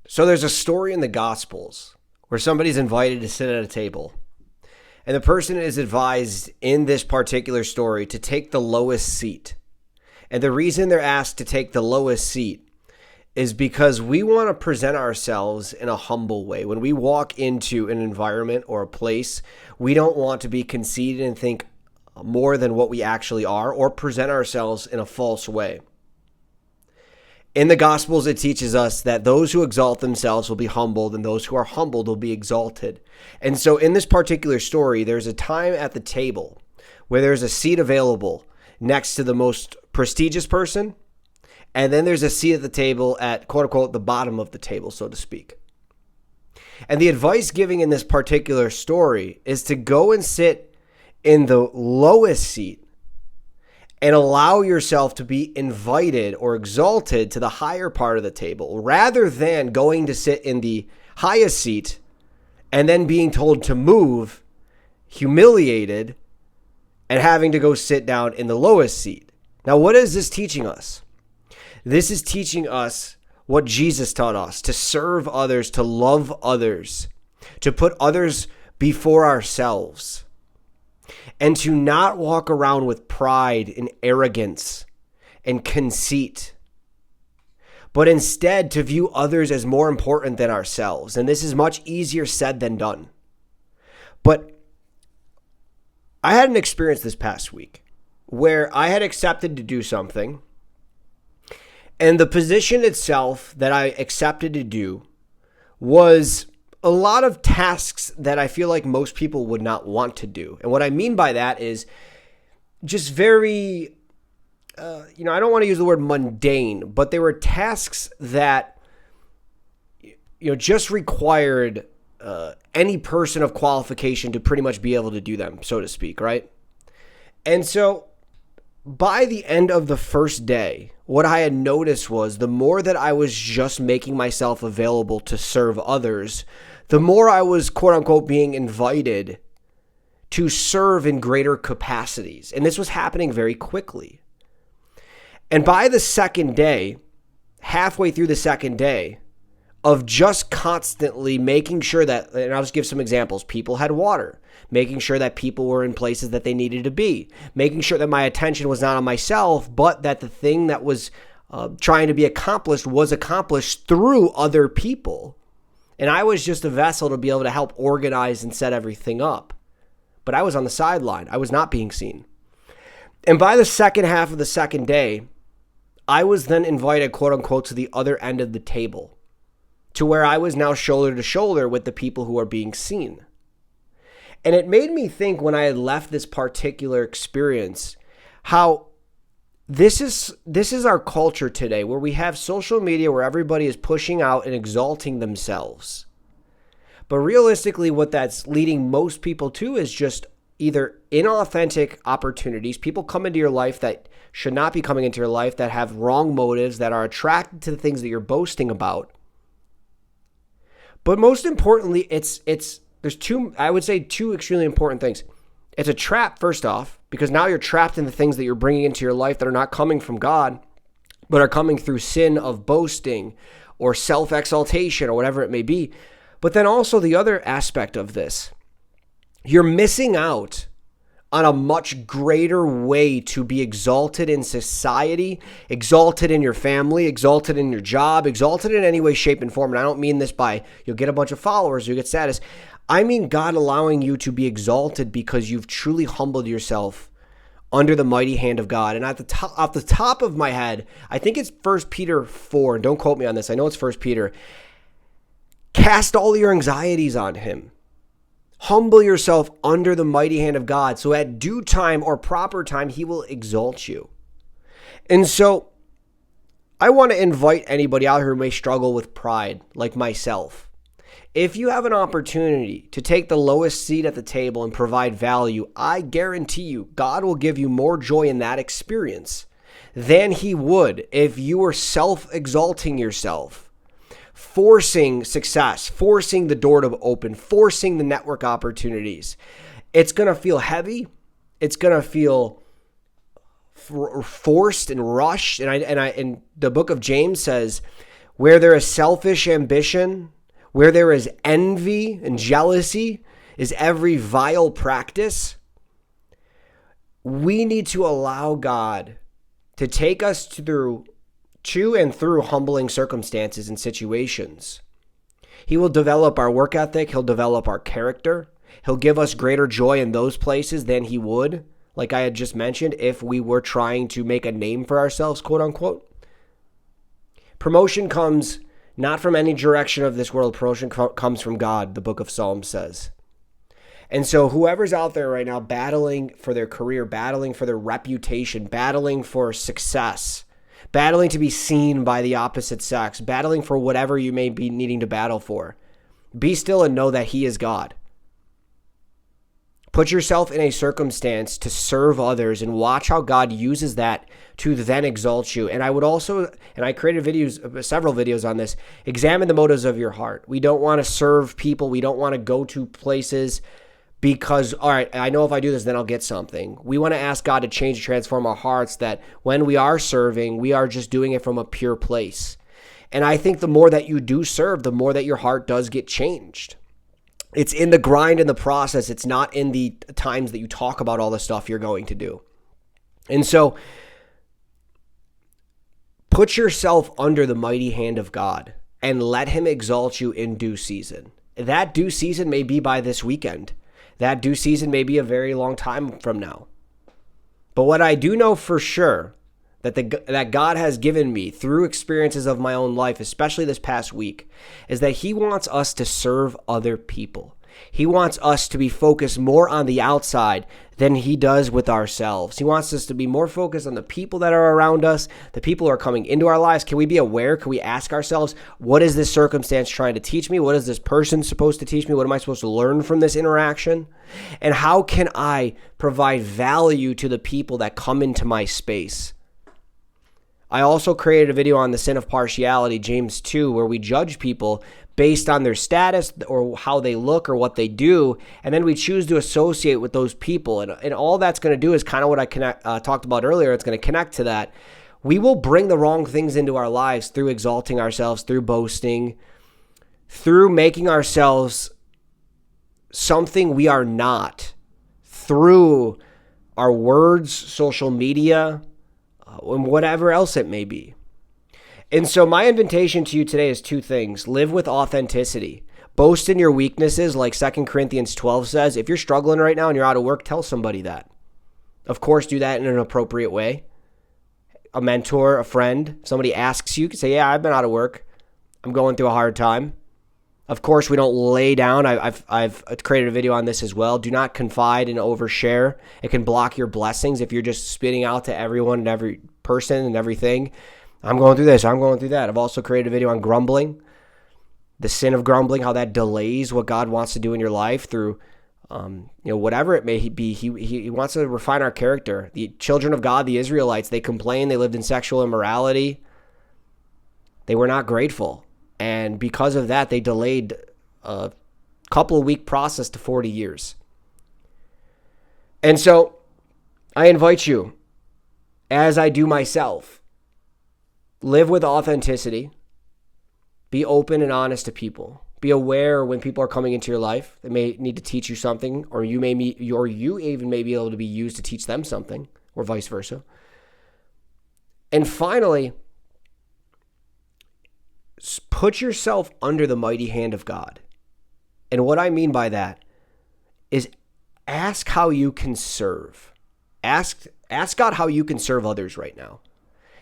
So there's a story in the Gospels where somebody's invited to sit at a table. And the person is advised in this particular story to take the lowest seat. And the reason they're asked to take the lowest seat is because we want to present ourselves in a humble way. When we walk into an environment or a place, we don't want to be conceited and think more than what we actually are or present ourselves in a false way. In the Gospels, it teaches us that those who exalt themselves will be humbled and those who are humbled will be exalted. And so in this particular story, there's a time at the table where there's a seat available next to the most prestigious person. And then there's a seat at the table at, quote unquote, the bottom of the table, so to speak. And the advice giving in this particular story is to go and sit in the lowest seat and allow yourself to be invited or exalted to the higher part of the table, rather than going to sit in the highest seat and then being told to move, humiliated, and having to go sit down in the lowest seat. Now, what is this teaching us? This is teaching us what Jesus taught us: to serve others, to love others, to put others before ourselves, and to not walk around with pride and arrogance and conceit, but instead to view others as more important than ourselves. And this is much easier said than done. But I had an experience this past week where I had accepted to do something, and the position itself that I accepted to do was a lot of tasks that I feel like most people would not want to do. And what I mean by that is just very, I don't want to use the word mundane, but they were tasks that, just required any person of qualification to pretty much be able to do them, so to speak, right? And so by the end of the first day, what I had noticed was the more that I was just making myself available to serve others, the more I was, quote unquote, being invited to serve in greater capacities. And this was happening very quickly. And by the second day, halfway through the second day of just constantly making sure that, and I'll just give some examples, people had water, making sure that people were in places that they needed to be, making sure that my attention was not on myself, but that the thing that was trying to be accomplished was accomplished through other people. And I was just a vessel to be able to help organize and set everything up. But I was on the sideline. I was not being seen. And by the second half of the second day, I was then invited, quote unquote, to the other end of the table, to where I was now shoulder to shoulder with the people who are being seen. And it made me think, when I had left this particular experience, how this is our culture today, where we have social media where everybody is pushing out and exalting themselves. But realistically, what that's leading most people to is just either inauthentic opportunities. People come into your life that should not be coming into your life, that have wrong motives, that are attracted to the things that you're boasting about. But most importantly, there's two extremely important things. It's a trap, first off, because now you're trapped in the things that you're bringing into your life that are not coming from God, but are coming through sin of boasting or self-exaltation or whatever it may be. But then also the other aspect of this, you're missing out on a much greater way to be exalted in society, exalted in your family, exalted in your job, exalted in any way, shape, and form. And I don't mean this by you'll get a bunch of followers, you'll get status. I mean God allowing you to be exalted because you've truly humbled yourself under the mighty hand of God. And off the top of my head, I think it's 1 Peter 4. Don't quote me on this. I know it's 1 Peter. Cast all your anxieties on him. Humble yourself under the mighty hand of God, so at due time or proper time, he will exalt you. And so I want to invite anybody out here who may struggle with pride, like myself. If you have an opportunity to take the lowest seat at the table and provide value, I guarantee you God will give you more joy in that experience than he would if you were self-exalting yourself, forcing success, forcing the door to open, forcing the network opportunities. It's going to feel heavy. It's going to feel forced and rushed. And the book of James says, Where there is selfish ambition, where there is envy and jealousy, is every vile practice. We need to allow God to take us through humbling circumstances and situations. He will develop our work ethic. He'll develop our character. He'll give us greater joy in those places than he would, like I had just mentioned, if we were trying to make a name for ourselves, quote unquote. Promotion comes not from any direction of this world. Promotion comes from God, the book of Psalms says. And so whoever's out there right now battling for their career, battling for their reputation, battling for success, battling to be seen by the opposite sex, battling for whatever you may be needing to battle for, be still and know that he is God. Put yourself in a circumstance to serve others and watch how God uses that to then exalt you. And I would also, and I created several videos on this, examine the motives of your heart. We don't want to serve people. We don't want to go to places because, all right, I know if I do this, then I'll get something. We want to ask God to change and transform our hearts, that when we are serving, we are just doing it from a pure place. And I think the more that you do serve, the more that your heart does get changed. It's in the grind and the process. It's not in the times that you talk about all the stuff you're going to do. And so put yourself under the mighty hand of God and let him exalt you in due season. That due season may be by this weekend. That due season may be a very long time from now. But what I do know for sure that God has given me through experiences of my own life, especially this past week, is that he wants us to serve other people. He wants us to be focused more on the outside than he does with ourselves. He wants us to be more focused on the people that are around us, the people who are coming into our lives. Can we be aware? Can we ask ourselves, what is this circumstance trying to teach me? What is this person supposed to teach me? What am I supposed to learn from this interaction? And how can I provide value to the people that come into my space? I also created a video on the sin of partiality, James 2, where we judge people based on their status or how they look or what they do, and then we choose to associate with those people. And all that's going to do is kind of what I talked about earlier. It's going to connect to that. We will bring the wrong things into our lives through exalting ourselves, through boasting, through making ourselves something we are not, through our words, social media, and whatever else it may be. And so my invitation to you today is two things. Live with authenticity. Boast in your weaknesses, like 2 Corinthians 12 says. If you're struggling right now and you're out of work, tell somebody that. Of course, do that in an appropriate way. A mentor, a friend, if somebody asks you, say, yeah, I've been out of work. I'm going through a hard time. Of course, we don't lay down. I've created a video on this as well. Do not confide and overshare. It can block your blessings if you're just spitting out to everyone and every person and everything. I'm going through this. I'm going through that. I've also created a video on grumbling, the sin of grumbling, how that delays what God wants to do in your life through, whatever it may be. He wants to refine our character. The children of God, the Israelites, they complained. They lived in sexual immorality. They were not grateful. And because of that, they delayed a couple of week process to 40 years. And so I invite you, as I do myself, live with authenticity. Be open and honest to people. Be aware when people are coming into your life. They may need to teach you something, or you even may be able to be used to teach them something, or vice versa. And finally, put yourself under the mighty hand of God. And what I mean by that is ask how you can serve. Ask God how you can serve others right now.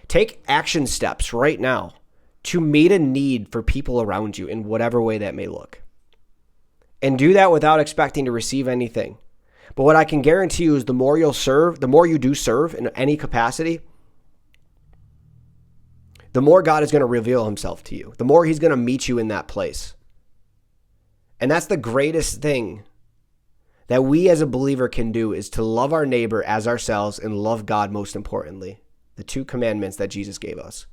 Take action steps right now to meet a need for people around you in whatever way that may look. And do that without expecting to receive anything. But what I can guarantee you is the more you'll serve, the more you do serve in any capacity, the more God is going to reveal himself to you. The more he's going to meet you in that place. And that's the greatest thing that we as a believer can do, is to love our neighbor as ourselves and love God most importantly. The 2 commandments that Jesus gave us.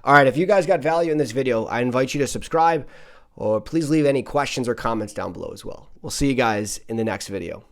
All right, if you guys got value in this video, I invite you to subscribe, or please leave any questions or comments down below as well. We'll see you guys in the next video.